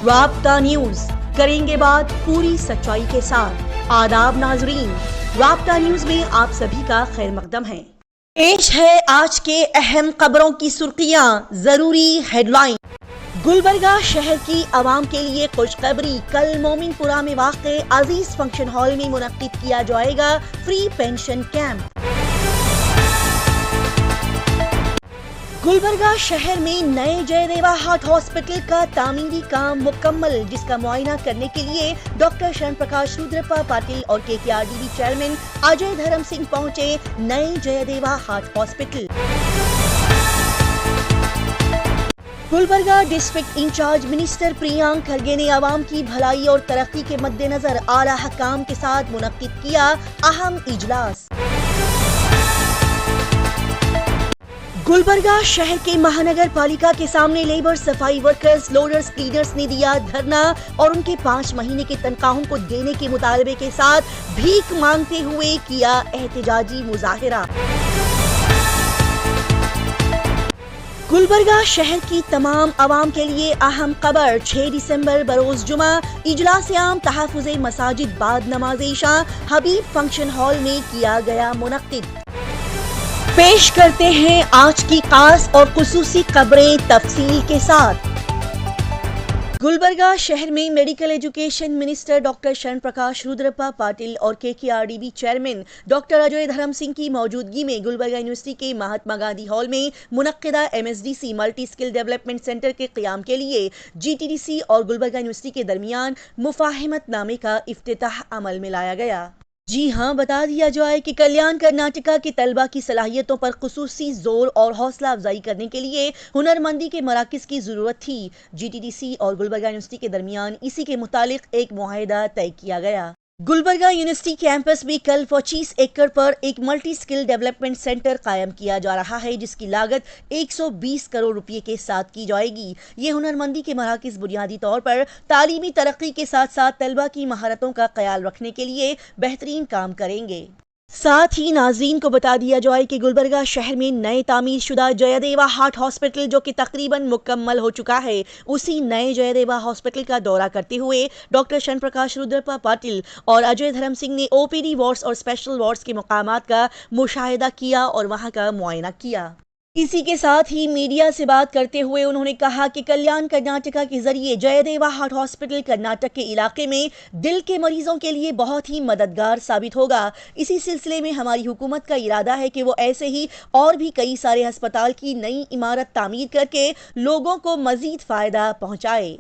رابطہ نیوز کریں گے بات پوری سچائی کے ساتھ۔ آداب ناظرین، رابطہ نیوز میں آپ سبھی کا خیر مقدم ہے۔ پیش ہے آج کے اہم خبروں کی سرخیاں، ضروری ہیڈ لائن۔ گلبرگہ شہر کی عوام کے لیے خوشخبری، کل مومن پورہ میں واقع عزیز فنکشن ہال میں منعقد کیا جائے گا فری پینشن کیمپ۔ گلبرگہ شہر میں نئے جے دیوا ہارٹ ہاسپٹل کا تعمیری کام مکمل، جس کا معائنہ کرنے کے لیے ڈاکٹر شرن پرکاش رودرپا پاٹل اور KKRDB چیئرمین اجے دھرم سنگھ پہنچے نئے Jayadeva heart hospital. Gulbarga district incharge minister Priyank Kharge نے عوام کی بھلائی اور ترقی کے مد نظر اعلیٰ حکام کے ساتھ منعقد کیا اہم اجلاس۔ گلبرگہ شہر کے مہانگر پالیکا کے سامنے لیبر، صفائی ورکرز، لوڈرز، کلینرز نے دیا دھرنا اور ان کے 5 مہینے کی تنخواہوں کو دینے کے مطالبے کے ساتھ بھیک مانگتے ہوئے کیا احتجاجی مظاہرہ۔ گلبرگہ شہر کی تمام عوام کے لیے اہم خبر، 6 دسمبر بروز جمعہ اجلاس عام تحفظ مساجد بعد نماز عشاء حبیب فنکشن ہال میں کیا گیا منعقد۔ پیش کرتے ہیں آج کی خاص اور خصوصی خبریں تفصیل کے ساتھ۔ گلبرگہ شہر میں میڈیکل ایجوکیشن منسٹر ڈاکٹر شرن پرکاش رودرپا پاٹل اور KKRDB چیئرمین ڈاکٹر اجے دھرم سنگھ کی موجودگی میں گلبرگہ یونیورسٹی کے مہاتما گاندھی ہال میں منعقدہ MSDC multi skill development centre کے قیام کے لیے GTDC اور گلبرگہ یونیورسٹی کے درمیان مفاہمت نامے کا افتتاح عمل میں لایا گیا۔ جی ہاں، بتا دیا جائے کہ کلیان کرناٹکا کے طلبہ کی صلاحیتوں پر خصوصی زور اور حوصلہ افزائی کرنے کے لیے ہنرمندی کے مراکز کی ضرورت تھی۔ GTDC اور گلبرگہ یونیورسٹی کے درمیان اسی کے متعلق ایک معاہدہ طے کیا گیا۔ گلبرگہ یونیورسٹی کیمپس بھی کل 25 ایکڑ پر ایک ملٹی اسکل ڈیولپمنٹ سینٹر قائم کیا جا رہا ہے، جس کی لاگت 120 کروڑ روپے کے ساتھ کی جائے گی۔ یہ ہنرمندی کے مراکز بنیادی طور پر تعلیمی ترقی کے ساتھ ساتھ طلبہ کی مہارتوں کا خیال رکھنے کے لیے بہترین کام کریں گے۔ ساتھ ہی ناظرین کو بتا دیا جائے کہ گلبرگہ شہر میں نئے تعمیر شدہ جے دیوا ہارٹ ہاسپٹل جو کہ تقریباً مکمل ہو چکا ہے، اسی نئے جے دیوا ہاسپٹل کا دورہ کرتے ہوئے ڈاکٹر شرن پرکاش رودرپا پاٹل اور اجے دھرم سنگھ نے OPD وارڈز اور اسپیشل وارڈز کے مقامات کا مشاہدہ کیا اور وہاں کا معائنہ کیا۔ اسی کے ساتھ ہی میڈیا سے بات کرتے ہوئے انہوں نے کہا کہ کلیان کرناٹکا کے ذریعے جے دیوا ہارٹ ہاسپٹل کرناٹک کے علاقے میں دل کے مریضوں کے لیے بہت ہی مددگار ثابت ہوگا۔ اسی سلسلے میں ہماری حکومت کا ارادہ ہے کہ وہ ایسے ہی اور بھی کئی سارے ہسپتال کی نئی عمارت تعمیر کر کے لوگوں کو مزید فائدہ پہنچائے۔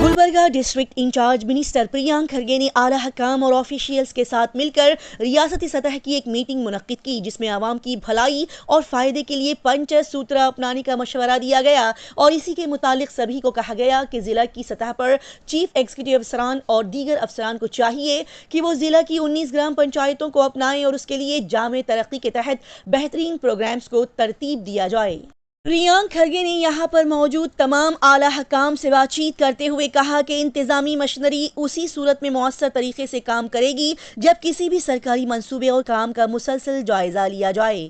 Gulbarga district incharge minister Priyank Kharge نے اعلیٰ حکام اور آفیشیلز کے ساتھ مل کر ریاستی سطح کی ایک میٹنگ منعقد کی، جس میں عوام کی بھلائی اور فائدے کے لیے پنچ سوترا اپنانے کا مشورہ دیا گیا اور اسی کے متعلق سبھی کو کہا گیا کہ ضلع کی سطح پر چیف ایگزیکٹو افسران اور دیگر افسران کو چاہیے کہ وہ ضلع کی 19 گرام پنچایتوں کو اپنائیں اور اس کے لیے جامع ترقی کے تحت بہترین پروگرامز کو ترتیب دیا جائے۔ پریانک کھرگے نے یہاں پر موجود تمام اعلیٰ حکام سے بات چیت کرتے ہوئے کہا کہ انتظامی مشینری اسی صورت میں مؤثر طریقے سے کام کرے گی جب کسی بھی سرکاری منصوبے اور کام کا مسلسل جائزہ لیا جائے۔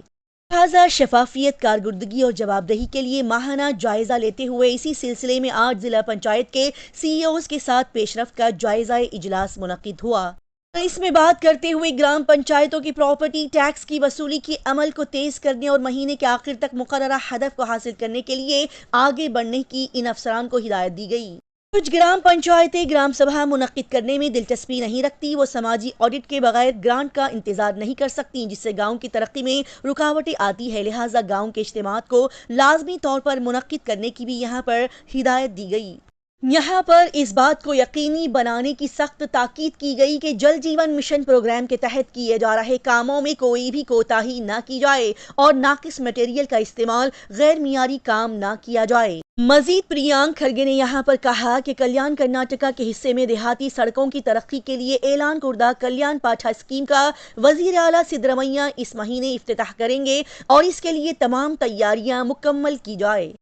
لہٰذا شفافیت، کارکردگی اور جواب دہی کے لیے ماہانہ جائزہ لیتے ہوئے اسی سلسلے میں آج ضلع پنچایت کے CEOs کے ساتھ پیش رفت کا جائزہ اجلاس منعقد ہوا۔ اس میں بات کرتے ہوئے گرام پنچایتوں کی پراپرٹی ٹیکس کی وصولی کے عمل کو تیز کرنے اور مہینے کے آخر تک مقررہ ہدف کو حاصل کرنے کے لیے آگے بڑھنے کی ان افسران کو ہدایت دی گئی۔ کچھ گرام پنچایتیں گرام سبھا منعقد کرنے میں دلچسپی نہیں رکھتی، وہ سماجی آڈٹ کے بغیر گرانٹ کا انتظار نہیں کر سکتی، جس سے گاؤں کی ترقی میں رکاوٹیں آتی ہے، لہٰذا گاؤں کے اجتماعات کو لازمی طور پر منعقد کرنے کی بھی یہاں پر ہدایت دی گئی۔ یہاں پر اس بات کو یقینی بنانے کی سخت تاکید کی گئی کہ جل جیون مشن پروگرام کے تحت کیے جا رہے کاموں میں کوئی بھی کوتاہی نہ کی جائے اور ناقص مٹیریل کا استعمال، غیر معیاری کام نہ کیا جائے۔ مزید پریانک کھرگے نے یہاں پر کہا کہ کلیان کرناٹکا کے حصے میں دیہاتی سڑکوں کی ترقی کے لیے اعلان کردہ کلیان پاٹھا اسکیم کا وزیر اعلیٰ سدرامیا اس مہینے افتتاح کریں گے اور اس کے لیے تمام تیاریاں مکمل کی جائے۔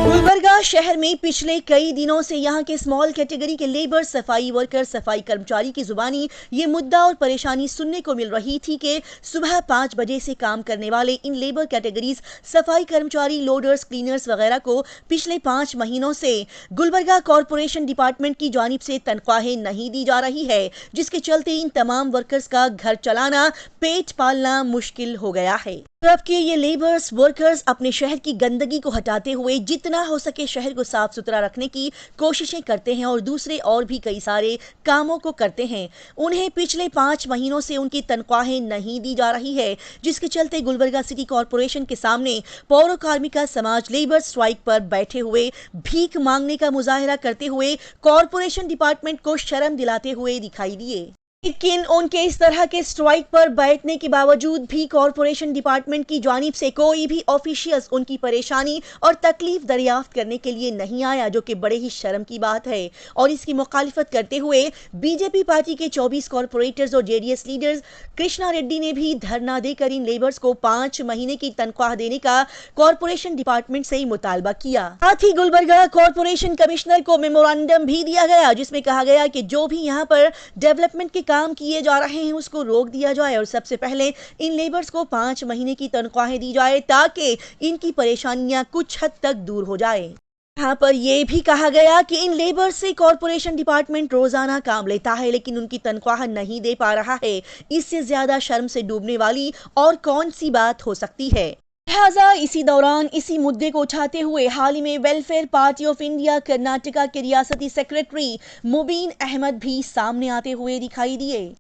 گلبرگہ गुलबर्गा शहर में पिछले कई दिनों से यहां के स्मॉल कैटेगरी के लेबर, सफाई वर्कर, सफाई कर्मचारी की जुबानी ये मुद्दा और परेशानी सुनने को मिल रही थी कि सुबह 5 बजे से काम करने वाले इन लेबर कैटेगरीज, सफाई कर्मचारी, लोडर्स, क्लीनर्स वगैरह को पिछले 5 महीनों से गुलबर्गा कॉरपोरेशन डिपार्टमेंट की जानिब से तनख्वाहें नहीं दी जा रही है, जिसके चलते इन तमाम वर्कर्स का घर चलाना, पेट पालना मुश्किल हो गया है। जबकि ये लेबर्स, वर्कर्स अपने शहर की गंदगी को हटाते हुए जितना हो सके शहर को साफ सुथरा रखने की कोशिशें करते हैं और दूसरे और भी कई सारे कामों को करते हैं। उन्हें पिछले 5 महीनों से उनकी तनख्वाहें नहीं दी जा रही है, जिसके चलते गुलबर्गा सिटी कॉरपोरेशन के सामने पौर कार्मिका समाज लेबर स्ट्राइक पर बैठे हुए भीख मांगने का मुजाहरा करते हुए कॉरपोरेशन डिपार्टमेंट को शर्म दिलाते हुए दिखाई दिए। लेकिन उनके इस तरह के स्ट्राइक पर बैठने के बावजूद भी कॉरपोरेशन डिपार्टमेंट की जानिब से कोई भी ऑफिशियल्स उनकी परेशानी और तकलीफ दरियाफ्त करने के लिए नहीं आया, जो कि बड़े ही शर्म की बात है। और इसकी मुखालिफत करते हुए बीजेपी पार्टी के 24 कॉरपोरेटर्स और जेडीएस लीडर्स कृष्णा रेड्डी ने भी धरना देकर इन लेबर्स को 5 महीने की तनख्वाह देने का कॉरपोरेशन डिपार्टमेंट से मुतालबा किया। साथ ही गुलबर्गा कॉरपोरेशन कमिश्नर को मेमोरेंडम भी दिया गया, जिसमें कहा गया कि जो भी यहाँ पर डेवलपमेंट के काम किए जा रहे हैं उसको रोक दिया जाए और सबसे पहले इन लेबर्स को 5 महीने की तनख्वाहें दी जाए, ताकि इनकी परेशानियां कुछ हद तक दूर हो जाए। यहाँ पर यह भी कहा गया कि इन लेबर से कॉरपोरेशन डिपार्टमेंट रोजाना काम लेता है, लेकिन उनकी तनख्वाह नहीं दे पा रहा है। इससे ज्यादा शर्म से डूबने वाली और कौन सी बात हो सकती है। लिहाजा इसी दौरान इसी मुद्दे को उठाते हुए हाल ही में welfare party of India Karnataka के रियासती सेक्रेटरी मुबीन अहमद भी सामने आते हुए दिखाई दिए।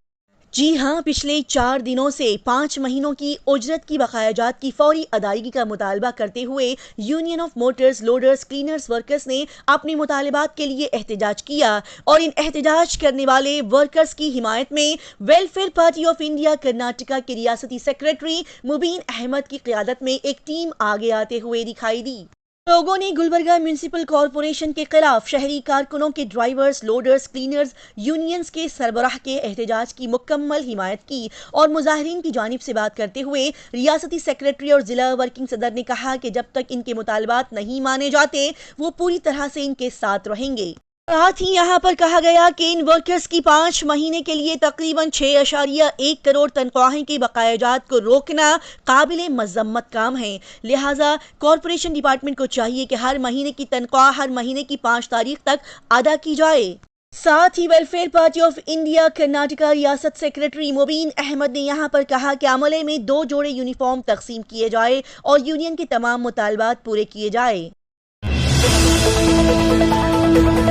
जी हां, पिछले 4 दिनों से 5 महीनों की उजरत की बकायाजात की फौरी अदायगी का मुतालबा करते हुए union of Motors, loaders, cleaners workers ने अपने मुतालबात के लिए एहतजाज किया और इन एहतजाज करने वाले वर्कर्स की हिमायत में welfare party of India Karnataka के रियासती सेक्रेटरी मुबीन अहमद की क़ियादत में एक टीम आगे आते हुए दिखाई दी। लोगों ने गुलबर्गा म्यूनिसिपल कॉरपोरेशन के खिलाफ शहरी कारकुनों के ड्राइवर्स, लोडर्स, क्लीनर्स यूनियंस के सरबराह के एहतजाज की मुकम्मल हिमायत की और मुजाहिरीन की जानिब से बात करते हुए रियासती सेक्रेटरी और जिला वर्किंग सदर ने कहा कि जब तक इनके मुतालबात नहीं माने जाते वो पूरी तरह से इनके साथ रहेंगे। साथ ही यहाँ पर कहा गया कि इन वर्कर्स की 5 महीने के लिए तकरीबन 6.1 करोड़ तनख्वाहें की बकायाजात को रोकना काबिले मजम्मत काम है। लिहाजा कॉरपोरेशन डिपार्टमेंट को चाहिए कि हर महीने की तनख्वाह हर महीने की 5 तारीख तक अदा की जाए। साथ ही welfare party of India Karnataka रियासत सेक्रेटरी मुबीन अहमद ने यहाँ पर कहा कि अमले में 2 जोड़े यूनिफॉर्म तकसीम किए जाए और यूनियन के तमाम मुतालबात पूरे किए जाए।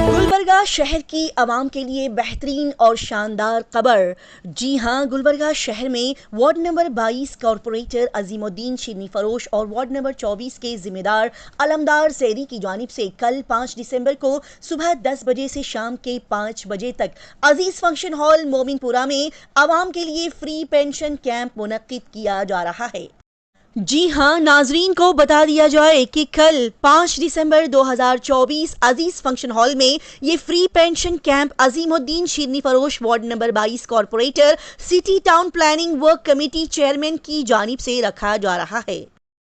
गुलबर्गा शहर की आवाम के लिए बेहतरीन और शानदार खबर। जी हां, गुलबर्गा शहर में ward number 22 corporator Azimuddin Shirni Farosh और वार्ड नंबर 24 के जिम्मेदार अलमदार जैदी की जानिब से कल 5 दिसंबर को सुबह 10 बजे से शाम के 5 बजे तक अजीज फंक्शन हॉल मोमिनपुरा में आवाम के लिए फ्री पेंशन कैंप मुनक्किद किया जा रहा है। जी हां, नाजरीन को बता दिया जाए कि कल 5 दिसंबर 2024 अजीज फंक्शन हॉल में ये free pension camp Azimuddin Shirni Farosh ward number 22 corporator city town planning work committee chairman की जानिब से रखा जा रहा है।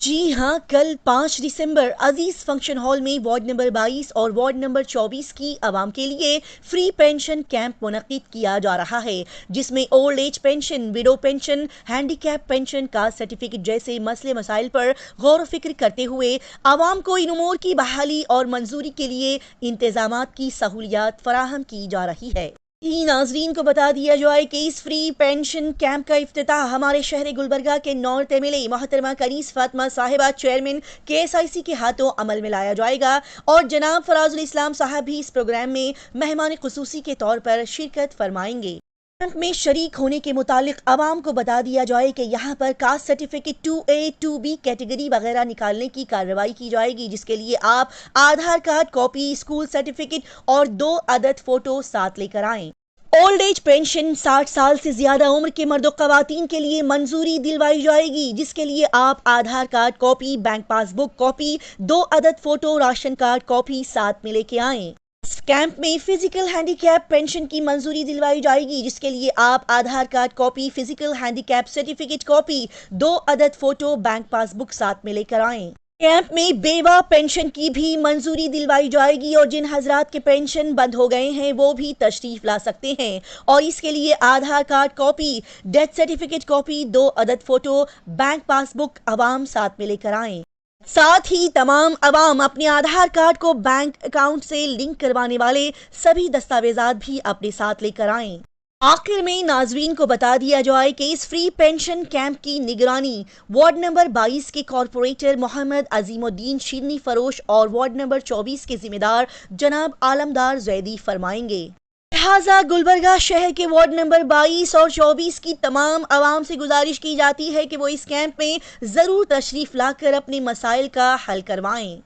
जी हां, कल 5 दिसंबर अजीज फंक्शन हॉल में वार्ड नंबर 22 और वार्ड नंबर 24 की आवाम के लिए फ्री पेंशन कैंप मुनक्किद किया जा रहा है, जिसमें old age pension, window pension, handicap pension, caste certificate जैसे मसले मसाइल पर गौर फिक्र करते हुए आवाम को इन उमूर की बहाली और मंजूरी के लिए इंतजामात की सहूलियात फराहम की जा रही है। नाजरीन को बता दिया जाए कि इस फ्री पेंशन कैंप का इफ्तिताह हमारे शहर गुलबर्गा के नॉर्थ एमएलए मोहतरमा कनीस फातिमा साहिबा चेयरमैन केएसआईसी के हाथों अमल में लाया जाएगा और जनाब फराजुल इस्लाम साहब भी इस प्रोग्राम में मेहमान खुसूसी के तौर पर शिरकत फरमाएंगे। कैंप में शरीक होने के मुतालिक आवाम को बता दिया जाए कि यहाँ पर caste certificate 2A 2B category वगैरह निकालने की कार्रवाई की जाएगी, जिसके लिए आप Aadhaar card copy, school certificate और 2 अदद फोटो साथ लेकर आएं। ओल्ड एज पेंशन 60 साल से ज्यादा उम्र के मर्द खवातीन के लिए मंजूरी दिलवाई जाएगी, जिसके लिए आप Aadhaar card copy, bank passbook copy, 2 अदद फोटो, राशन कार्ड कॉपी साथ में लेके आएं। इस कैंप में फिजिकल हैंडीकैप पेंशन की मंजूरी दिलवाई जाएगी, जिसके लिए आप Aadhaar card copy, physical handicap certificate copy, 2 अदद फोटो, बैंक पासबुक साथ में लेकर आएं। कैंप में बेवा पेंशन की भी मंजूरी दिलवाई जाएगी और जिन हजरात के पेंशन बंद हो गए हैं वो भी तशरीफ ला सकते हैं और इसके लिए Aadhaar card copy, death certificate copy, 2 अदद फोटो, बैंक पासबुक अवाम साथ में लेकर आएं। साथ ही तमाम अवाम अपने आधार कार्ड को बैंक अकाउंट से लिंक करवाने वाले सभी दस्तावेजात भी अपने साथ लेकर आएं। आखिर में नाजरीन को बता दिया जाए कि इस फ्री पेंशन कैंप की निगरानी वार्ड नंबर 22 के कॉर्पोरेटर मोहम्मद अजीमुद्दीन शीरनी फरोश और वार्ड नंबर 24 के जिम्मेदार जनाब आलमदार जैदी फरमाएंगे। लिहाजा गुलबर्गा शहर के वार्ड नंबर 22 और 24 की तमाम अवाम से गुजारिश की जाती है कि वो इस कैंप में जरूर तशरीफ लाकर अपने मसाइल का हल करवाएं।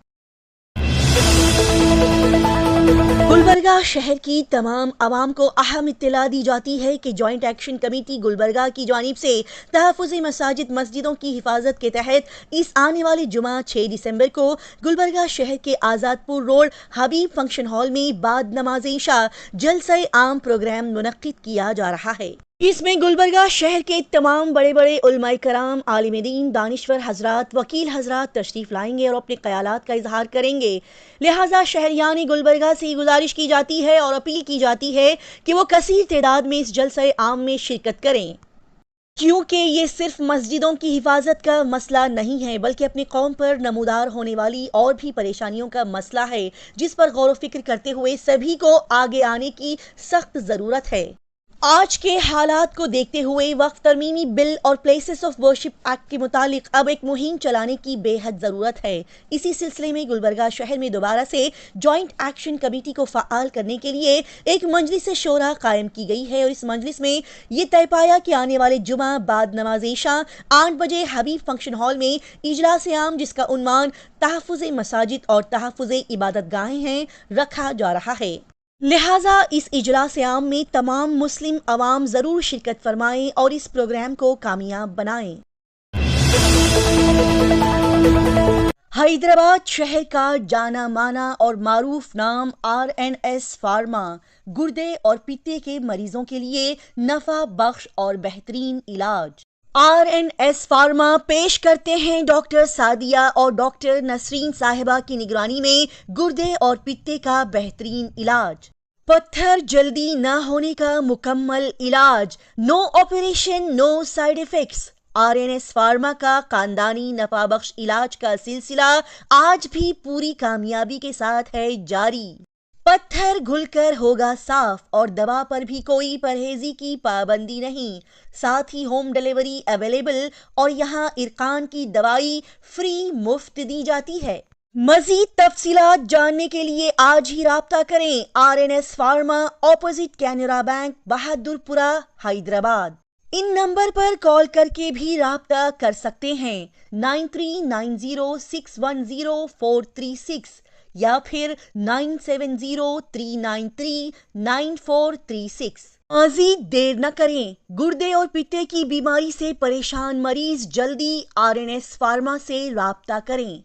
गुलबर्गा शहर की तमाम अवाम को अहम इत्तला दी जाती है कि जॉइंट एक्शन कमेटी गुलबर्गा की जानिब से तहफ़्फ़ुज़ मसाजिद मस्जिदों की हिफाजत के तहत इस आने वाले जुमा 6 दिसंबर को गुलबर्गा शहर के आज़ादपुर रोड हबीब फंक्शन हॉल में बाद नमाज इशा जलसा आम प्रोग्राम मुनक्किद किया जा रहा है। इसमें गुलबर्गा शहर के तमाम बड़े बड़े उलमाए कराम, आलिम दीन, दानिश्वर हजरात, वकील हजरात तशरीफ लाएंगे और अपने ख्यालात का इजहार करेंगे। लिहाजा शहरियान गुलबर्गा से गुजारिश की जाती है और अपील की जाती है कि वो कसीर तादाद में इस जलसा आम में शिरकत करें, क्योंकि ये सिर्फ मस्जिदों की हिफाजत का मसला नहीं है बल्कि अपनी कौम पर नमूदार होने वाली और भी परेशानियों का मसला है, जिस पर गौर व फिक्र करते हुए सभी को आगे आने की सख्त ज़रूरत है। आज के हालात को देखते हुए वक्फ तरमीमी बिल और प्लेसेस ऑफ वर्शिप एक्ट के मुतालिक अब एक मुहिम चलाने की बेहद ज़रूरत है। इसी सिलसिले में गुलबर्गा शहर में दोबारा से जॉइंट एक्शन कमेटी को फ़आल करने के लिए एक मजलिस शोरा कायम की गई है और इस मजलिस में ये तय पाया कि आने वाले जुमा बाद नमाज इशा 8 बजे हबीब फंक्शन हॉल में इजलास आम, जिसका उन्वान तहफ़्फ़ुज़ मसाजिद और तहफ़्फ़ुज़ इबादत गाहें हैं, रखा जा रहा है। लिहाजा इस इजलास आम में तमाम मुस्लिम अवाम जरूर शिरकत फरमाएं और इस प्रोग्राम को कामयाब बनाएं। हैदराबाद शहर का जाना माना और मारूफ नाम RNS फार्मा गुर्दे और पित्ते के मरीजों के लिए नफा बख्श और बेहतरीन इलाज। RNS फार्मा पेश करते हैं डॉक्टर सादिया और डॉक्टर नसरीन साहिबा की निगरानी में गुर्दे और पित्ते का बेहतरीन इलाज। पत्थर जल्दी न होने का मुकम्मल इलाज, no operation no side effects. RNS pharma का खानदानी नफाबख्श इलाज का सिलसिला आज भी पूरी कामयाबी के साथ है जारी। पत्थर घुलकर होगा साफ और दवा पर भी कोई परहेजी की पाबंदी नहीं। साथ ही होम डिलीवरी अवेलेबल और यहाँ इरकान की दवाई फ्री मुफ्त दी जाती है। मजीद तफसीलात जानने के लिए आज ही राब्ता करें। RNS pharma, opposite Canara bank, Bahadurpura, Hyderabad. इन नंबर पर कॉल करके भी राब्ता कर सकते हैं 9390610436 या फिर 9703939436। मजीद देर न करें, गुर्दे और पित्ते की बीमारी से परेशान मरीज जल्दी RNS फार्मा से राब्ता करें।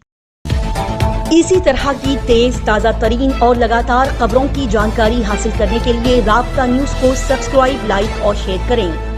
इसी तरह की तेज ताज़ा तरीन और लगातार खबरों की जानकारी हासिल करने के लिए राब्ता न्यूज़ को सब्सक्राइब, लाइक और शेयर करें।